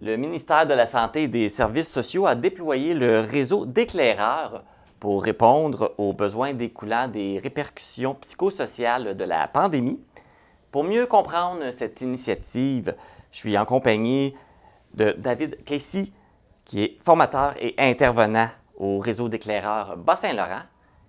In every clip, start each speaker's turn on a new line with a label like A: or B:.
A: Le ministère de la Santé et des Services sociaux a déployé le réseau d'éclaireurs pour répondre aux besoins découlant des répercussions psychosociales de la pandémie. Pour mieux comprendre cette initiative, je suis en compagnie de David Casey, qui est formateur et intervenant au réseau d'éclaireurs Bas-Saint-Laurent,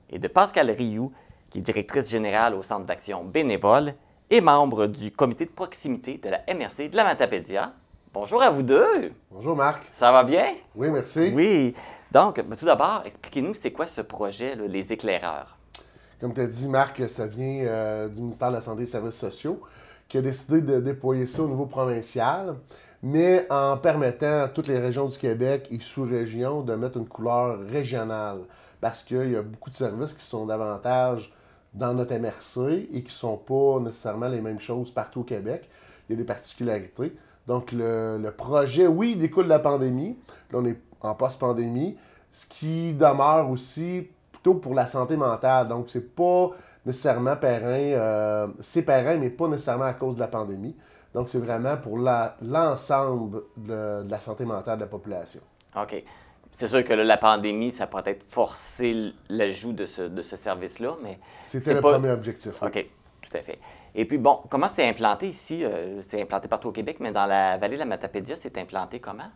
A: et de Pascal Rioux, qui est directrice générale au Centre d'action bénévole et membre du comité de proximité de la MRC de la Matapédia. Bonjour à vous deux!
B: Bonjour Marc.
A: Ça va bien?
B: Oui, merci.
A: Oui. Donc, tout d'abord, expliquez-nous c'est quoi ce projet, là, les éclaireurs?
B: Comme tu as dit, Marc, ça vient du ministère de la Santé et des Services sociaux qui a décidé de déployer ça au niveau provincial, mais en permettant à toutes les régions du Québec et sous-régions de mettre une couleur régionale. Parce qu'il y a beaucoup de services qui sont davantage dans notre MRC et qui ne sont pas nécessairement les mêmes choses partout au Québec. Il y a des particularités. Donc, le projet, oui, il découle de la pandémie. Là, on est en post-pandémie, ce qui demeure aussi plutôt pour la santé mentale. Donc, c'est pas nécessairement périn. C'est périn, mais pas nécessairement à cause de la pandémie. Donc, c'est vraiment pour l'ensemble de la santé mentale de la population.
A: OK. C'est sûr que là, la pandémie, ça pourrait être forcé l'ajout de ce service-là, mais
B: C'était le premier objectif. Oui.
A: OK, tout à fait. Et puis, bon, comment c'est implanté ici? C'est implanté partout au Québec, mais dans la vallée de la Matapédia, c'est implanté comment?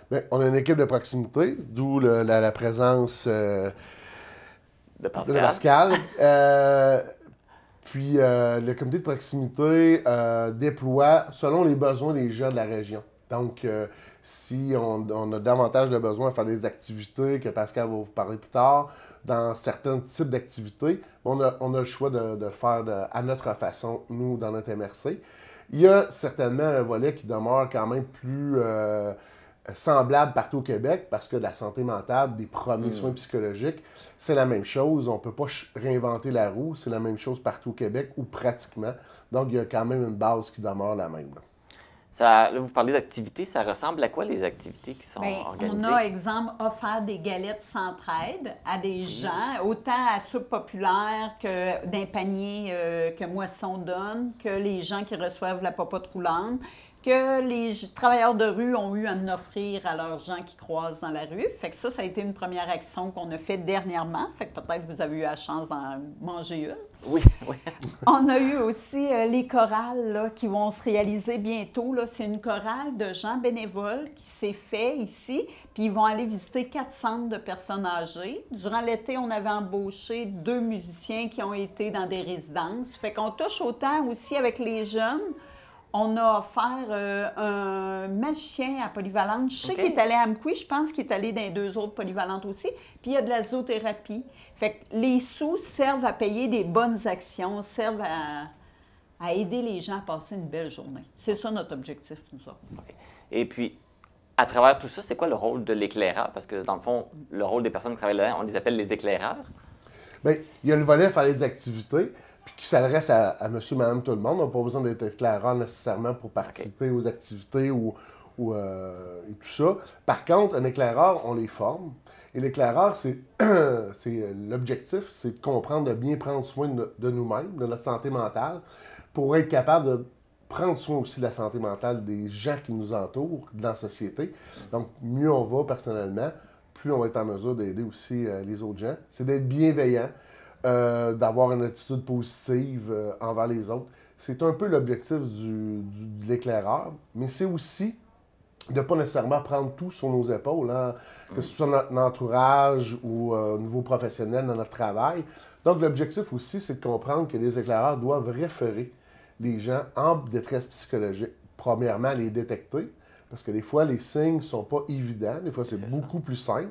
B: Bien, on a une équipe de proximité, d'où la présence
A: De
B: de
A: Pascal?
B: Pascal. Puis le comité de proximité déploie selon les besoins des gens de la région. Donc, si on a davantage de besoins à faire des activités, que Pascal va vous parler plus tard, dans certains types d'activités, on a le choix de le faire à notre façon, nous, dans notre MRC. Il y a certainement un volet qui demeure quand même plus semblable partout au Québec, parce que la santé mentale, des premiers soins psychologiques, c'est la même chose. On ne peut pas réinventer la roue. C'est la même chose partout au Québec, ou pratiquement. Donc, il y a quand même une base qui demeure la même.
A: Là, vous parlez d'activités, ça ressemble à quoi les activités qui sont organisées?
C: On a, exemple, offert des galettes Centraide à des gens, autant à soupe populaire que d'un panier que Moisson donne, que les gens qui reçoivent la popote roulante, que les travailleurs de rue ont eu à en offrir à leurs gens qui croisent dans la rue. Fait que ça a été une première action qu'on a faite dernièrement. Fait que peut-être vous avez eu la chance d'en manger une.
A: Oui, oui.
C: On a eu aussi les chorales là, qui vont se réaliser bientôt. C'est une chorale de gens bénévoles qui s'est fait ici, puis ils vont aller visiter 4 centres de personnes âgées. Durant l'été, on avait embauché 2 musiciens qui ont été dans des résidences. Fait qu'on touche autant aussi avec les jeunes. On a offert un magicien à Polyvalente. Je sais qu'il est allé à Amqui, je pense qu'il est allé dans les 2 autres polyvalentes aussi. Puis il y a de la zoothérapie. Fait que les sous servent à payer des bonnes actions, servent à aider les gens à passer une belle journée. C'est ça notre objectif, nous autres.
A: Okay. Et puis, à travers tout ça, c'est quoi le rôle de l'éclaireur? Parce que dans le fond, le rôle des personnes qui travaillent là, on les appelle les éclaireurs.
B: Bien, il y a le volet faire des activités, puis qui s'adresse à monsieur, madame, tout le monde. On n'a pas besoin d'être éclaireur nécessairement pour participer aux activités et tout ça. Par contre, un éclaireur, on les forme. Et l'éclaireur, c'est l'objectif, c'est de comprendre, de bien prendre soin de nous-mêmes, de notre santé mentale, pour être capable de prendre soin aussi de la santé mentale des gens qui nous entourent dans la société. Donc, mieux on va personnellement, plus on va être en mesure d'aider aussi les autres gens. C'est d'être bienveillant, d'avoir une attitude positive envers les autres. C'est un peu l'objectif de l'éclaireur, mais c'est aussi de ne pas nécessairement prendre tout sur nos épaules, hein, que ce soit notre entourage ou au niveau professionnel dans notre travail. Donc, l'objectif aussi, c'est de comprendre que les éclaireurs doivent référer les gens en détresse psychologique. Premièrement, les détecter, parce que des fois, les signes ne sont pas évidents. Des fois, c'est beaucoup plus simple.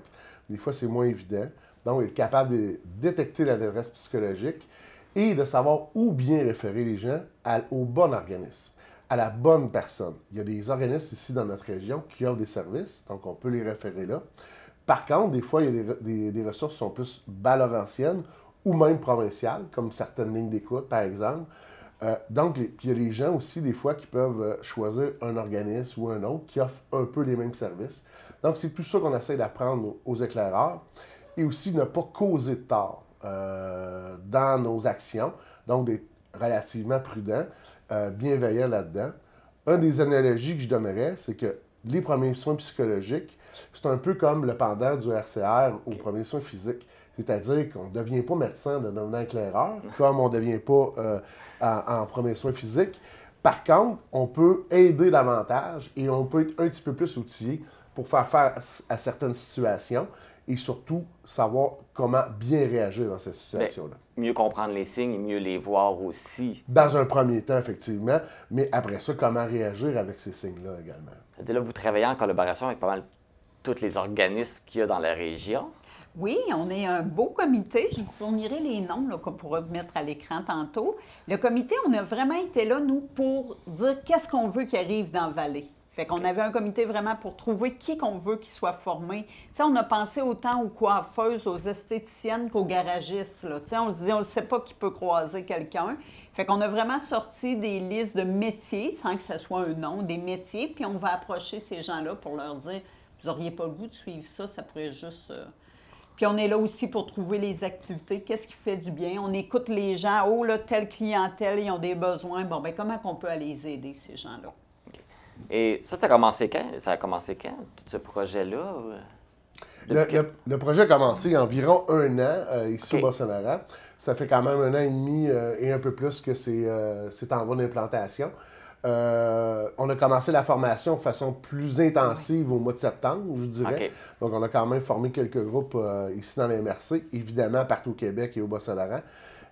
B: Des fois, c'est moins évident. Donc, être capable de détecter la détresse psychologique et de savoir où bien référer les gens au bon organisme, à la bonne personne. Il y a des organismes ici dans notre région qui offrent des services, donc on peut les référer là. Par contre, des fois, il y a des ressources qui sont plus bas-laurentiennes ou même provinciales, comme certaines lignes d'écoute, par exemple. Donc, il y a les gens aussi, des fois, qui peuvent choisir un organisme ou un autre qui offre un peu les mêmes services. Donc, c'est tout ça qu'on essaie d'apprendre aux éclaireurs. Et aussi ne pas causer de tort dans nos actions. Donc, d'être relativement prudent, bienveillant là-dedans. Une des analogies que je donnerais, c'est que les premiers soins psychologiques, c'est un peu comme le pendant du RCR aux premiers soins physiques. C'est-à-dire qu'on ne devient pas médecin de devenir éclaireur, comme on ne devient pas en premiers soins physiques. Par contre, on peut aider davantage et on peut être un petit peu plus outillé pour faire face à certaines situations et surtout savoir comment bien réagir dans ces situations-là.
A: Mieux comprendre les signes et mieux les voir aussi.
B: Dans un premier temps, effectivement, mais après ça, comment réagir avec ces signes-là également.
A: C'est-à-dire là, vous travaillez en collaboration avec pas mal tous les organismes qu'il y a dans la région.
C: Oui, on est un beau comité. Je vous fournirai les noms qu'on pourra mettre à l'écran tantôt. Le comité, on a vraiment été là, nous, pour dire qu'est-ce qu'on veut qui arrive dans la vallée. Fait qu'on avait un comité vraiment pour trouver qui qu'on veut qui soit formé. Tu sais, on a pensé autant aux coiffeuses, aux esthéticiennes qu'aux garagistes. Là. Tu sais, on se dit, on ne sait pas qui peut croiser quelqu'un. Fait qu'on a vraiment sorti des listes de métiers, sans que ce soit un nom, des métiers, puis on va approcher ces gens-là pour leur dire, vous n'auriez pas le goût de suivre ça, ça pourrait juste... Puis on est là aussi pour trouver les activités, qu'est-ce qui fait du bien. On écoute les gens, oh là, telle clientèle, ils ont des besoins. Bon, bien, comment on peut aller les aider, ces gens-là?
A: Okay. Et ça a commencé quand? Ça a commencé quand, tout ce projet-là?
B: Le projet a commencé il y a environ 1 an ici au Bas-Saint-Laurent. Ça fait quand même 1 an et demi et un peu plus que c'est en voie d'implantation. On a commencé la formation de façon plus intensive au mois de septembre, je dirais.
A: Okay.
B: Donc, on a quand même formé quelques groupes ici dans les MRC, évidemment partout au Québec et au Bas-Saint-Laurent.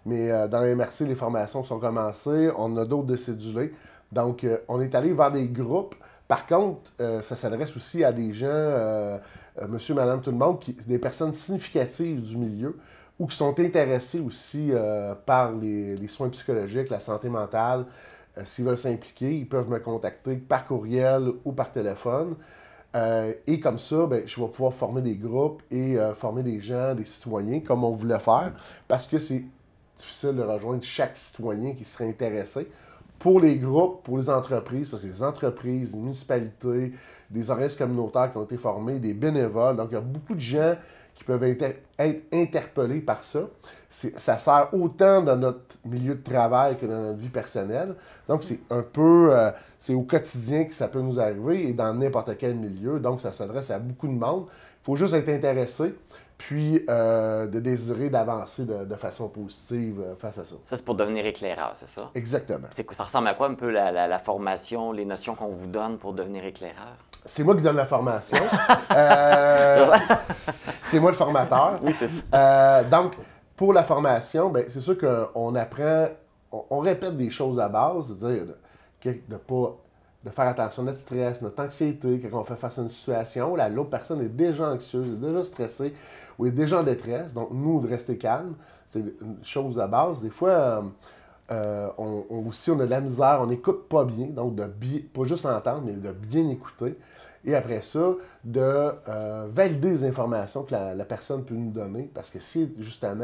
B: Mais dans les MRC, les formations sont commencées. On a d'autres décédulés. Donc, on est allé vers des groupes. Par contre, ça s'adresse aussi à des gens, monsieur, madame, tout le monde, des personnes significatives du milieu ou qui sont intéressés aussi par les soins psychologiques, la santé mentale. S'ils veulent s'impliquer, ils peuvent me contacter par courriel ou par téléphone. Et comme ça, bien, je vais pouvoir former des groupes et former des gens, des citoyens, comme on voulait faire, parce que c'est difficile de rejoindre chaque citoyen qui serait intéressé. Pour les groupes, pour les entreprises, parce que les entreprises, les municipalités, des organismes communautaires qui ont été formés, des bénévoles, donc il y a beaucoup de gens qui peuvent être interpellés par ça. Ça sert autant dans notre milieu de travail que dans notre vie personnelle. Donc, c'est un peu... c'est au quotidien que ça peut nous arriver et dans n'importe quel milieu. Donc, ça s'adresse à beaucoup de monde. Il faut juste être intéressé, puis de désirer d'avancer de façon positive face à ça.
A: Ça, c'est pour devenir éclaireur, c'est ça?
B: Exactement.
A: Ça ressemble à quoi un peu la formation, les notions qu'on vous donne pour devenir éclaireur?
B: C'est moi qui donne la formation. C'est moi le formateur.
A: Oui, c'est ça.
B: Donc, pour la formation, ben, c'est sûr qu'on apprend, on répète des choses à base, c'est-à-dire de faire attention à notre stress, notre anxiété, quand on fait face à une situation, l'autre personne est déjà anxieuse, est déjà stressée ou est déjà en détresse. Donc, nous, de rester calme, c'est une chose à base. Des fois, aussi, on a de la misère, on n'écoute pas bien, donc pas juste entendre, mais de bien écouter. Et après ça, de valider les informations que la personne peut nous donner, parce que si, justement,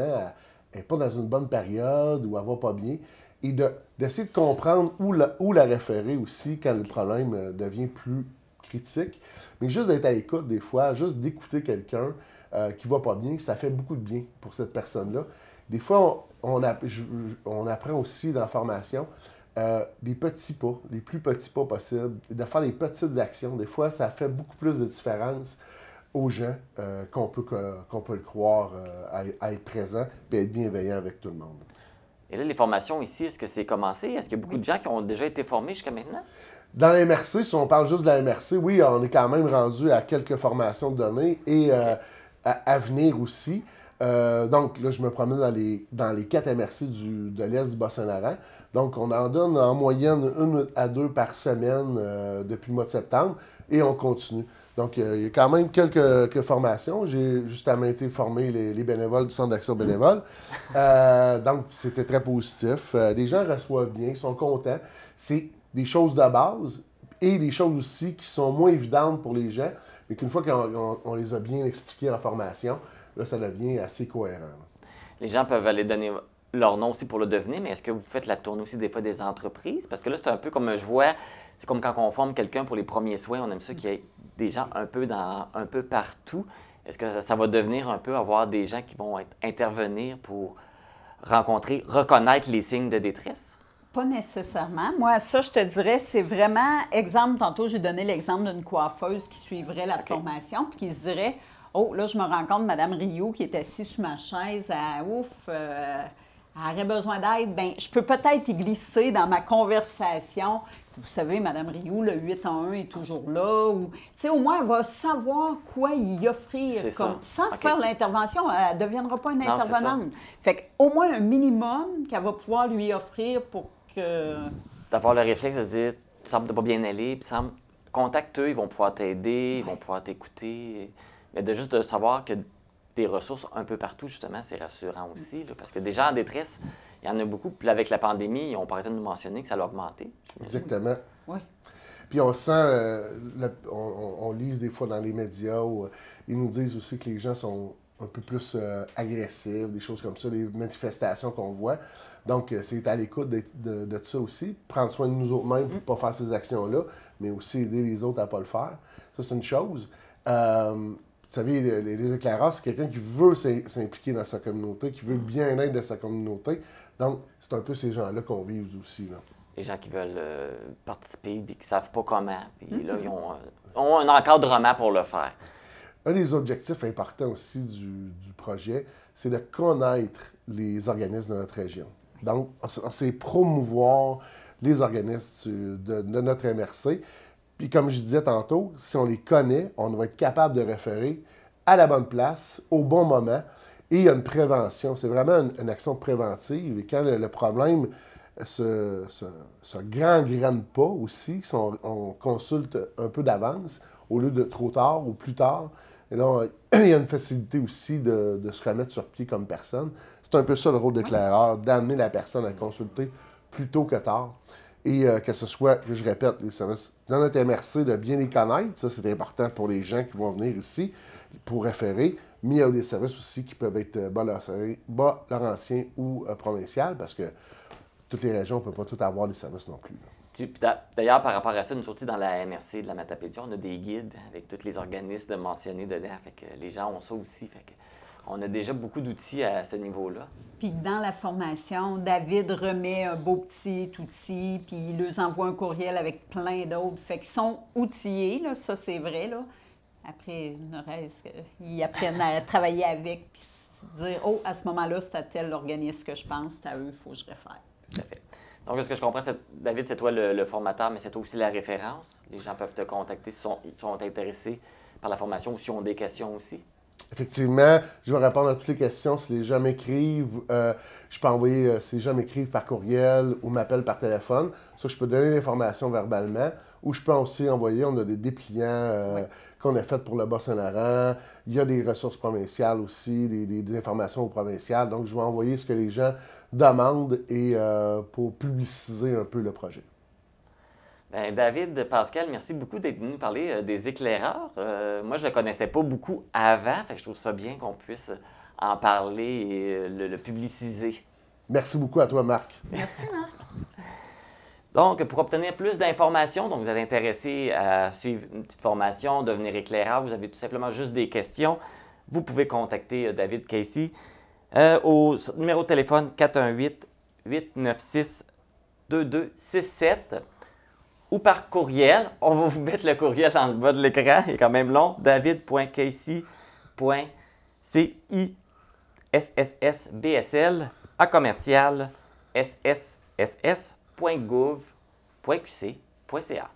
B: elle n'est pas dans une bonne période ou elle ne va pas bien, et d'essayer de comprendre où la référer aussi quand le problème devient plus critique. Mais juste d'être à l'écoute des fois, juste d'écouter quelqu'un qui ne va pas bien, ça fait beaucoup de bien pour cette personne-là. Des fois, on apprend aussi dans la formation des petits pas, les plus petits pas possibles, de faire des petites actions. Des fois, ça fait beaucoup plus de différence aux gens qu'on peut le croire à être présent et être bienveillant avec tout le monde.
A: Et là, les formations ici, est-ce que c'est commencé? Est-ce qu'il y a beaucoup de gens qui ont déjà été formés jusqu'à maintenant?
B: Dans la MRC, si on parle juste de la MRC, oui, on est quand même rendu à quelques formations données et à venir aussi. Donc là, je me promène dans les 4 MRC de l'Est du Bas-Saint-Laurent. Donc, on en donne en moyenne 1 à 2 par semaine depuis le mois de septembre et on continue. Donc, il y a quand même quelques formations. J'ai justement été formé les bénévoles du Centre d'action bénévole. Donc, c'était très positif. Les gens reçoivent bien, ils sont contents. C'est des choses de base et des choses aussi qui sont moins évidentes pour les gens, mais qu'une fois qu'on les a bien expliquées en formation, là, ça devient assez cohérent.
A: Les gens peuvent aller donner leur nom aussi pour le devenir, mais est-ce que vous faites la tournée aussi des fois des entreprises? Parce que là, c'est un peu comme je vois, c'est comme quand on forme quelqu'un pour les premiers soins, on aime ça qu'il y ait des gens un peu partout. Est-ce que ça va devenir un peu avoir des gens qui vont intervenir pour reconnaître les signes de détresse?
C: Pas nécessairement. Moi, ça, je te dirais, c'est vraiment, exemple, tantôt, j'ai donné l'exemple d'une coiffeuse qui suivrait la formation, puis qui se dirait, oh, là, je me rends compte, Mme Rio, qui est assise sur ma chaise, elle aurait besoin d'aide. Bien, je peux peut-être y glisser dans ma conversation. Vous savez, Mme Rioux, le 8 en 1 est toujours là. Ou, tu sais, au moins, elle va savoir quoi y offrir. Sans faire l'intervention, elle ne deviendra pas une intervenante. Fait qu'au moins un minimum qu'elle va pouvoir lui offrir pour que...
A: D'avoir le réflexe de dire, tu sembles pas bien aller, puis contacte eux, ils vont pouvoir t'aider, ils vont pouvoir t'écouter. Mais juste de savoir que des ressources un peu partout, justement, c'est rassurant aussi. Là, parce que des gens en détresse, il y en a beaucoup. Puis avec la pandémie, on pourrait nous mentionner que ça a augmenté.
B: Exactement.
C: Oui.
B: Puis on sent, on lit des fois dans les médias où ils nous disent aussi que les gens sont un peu plus agressifs, des choses comme ça, des manifestations qu'on voit. Donc, c'est à l'écoute de ça aussi. Prendre soin de nous autres-mêmes pour ne pas faire ces actions-là, mais aussi aider les autres à ne pas le faire. Ça, c'est une chose. Vous savez, les éclaireurs, c'est quelqu'un qui veut s'impliquer dans sa communauté, qui veut le bien-être de sa communauté. Donc, c'est un peu ces gens-là qu'on vise aussi. Là.
A: Les gens qui veulent participer et qui ne savent pas comment. Puis là, ils ont un encadrement pour le faire.
B: Un des objectifs importants aussi du projet, c'est de connaître les organismes de notre région. Donc, c'est promouvoir les organismes de notre MRC. Puis comme je disais tantôt, si on les connaît, on va être capable de référer à la bonne place, au bon moment. Et il y a une prévention. C'est vraiment une action préventive. Et quand le problème se gangrène pas aussi, si on consulte un peu d'avance, au lieu de trop tard ou plus tard, et là, il y a une facilité aussi de se remettre sur pied comme personne. C'est un peu ça le rôle d'éclaireur, d'amener la personne à consulter plus tôt que tard. Et que ce soit, je répète, les services dans notre MRC, de bien les connaître. Ça, c'est important pour les gens qui vont venir ici pour référer. Mais il y a des services aussi qui peuvent être bas-laurentiens ou provinciaux, parce que toutes les régions ne peuvent pas tout avoir des services non plus.
A: D'ailleurs, par rapport à ça, nous sortis dans la MRC de la Matapédia, on a des guides avec tous les organismes mentionnés dedans. Fait que les gens ont ça aussi. Fait que on a déjà beaucoup d'outils à ce niveau-là.
C: Puis dans la formation, David remet un beau petit outil, puis il leur envoie un courriel avec plein d'autres. Fait qu'ils sont outillés, là, ça c'est vrai. Là. Après, le reste, ils apprennent à travailler avec, puis se dire, oh, à ce moment-là, c'est à tel organisme que je pense, c'est à eux, il faut que je réfère.
A: Tout à fait. Donc, ce que je comprends, David, c'est toi le formateur, mais c'est toi aussi la référence. Les gens peuvent te contacter s'ils sont intéressés par la formation ou s'ils ont des questions aussi.
B: Effectivement, je vais répondre à toutes les questions. Si les gens m'écrivent, je peux envoyer, si les gens m'écrivent par courriel ou m'appellent par téléphone, ça, je peux donner l'information verbalement, ou je peux aussi envoyer, on a des dépliants qu'on a fait pour le Bas-Saint-Laurent. Il y a des ressources provinciales aussi, des informations provinciales. Donc, je vais envoyer ce que les gens demandent et pour publiciser un peu le projet.
A: Bien, David, Pascal, merci beaucoup d'être venu nous parler des éclaireurs. Moi, je ne le connaissais pas beaucoup avant, fait que je trouve ça bien qu'on puisse en parler et le publiciser.
B: Merci beaucoup à toi, Marc.
C: Merci, Marc.
A: Donc, pour obtenir plus d'informations, donc vous êtes intéressé à suivre une petite formation, devenir éclaireur, vous avez tout simplement juste des questions, vous pouvez contacter David Casey au numéro de téléphone 418-896-2267. Ou par courriel. On va vous mettre le courriel dans le bas de l'écran. Il est quand même long. david.casey.cissbsl@sss.gouv.qc.ca.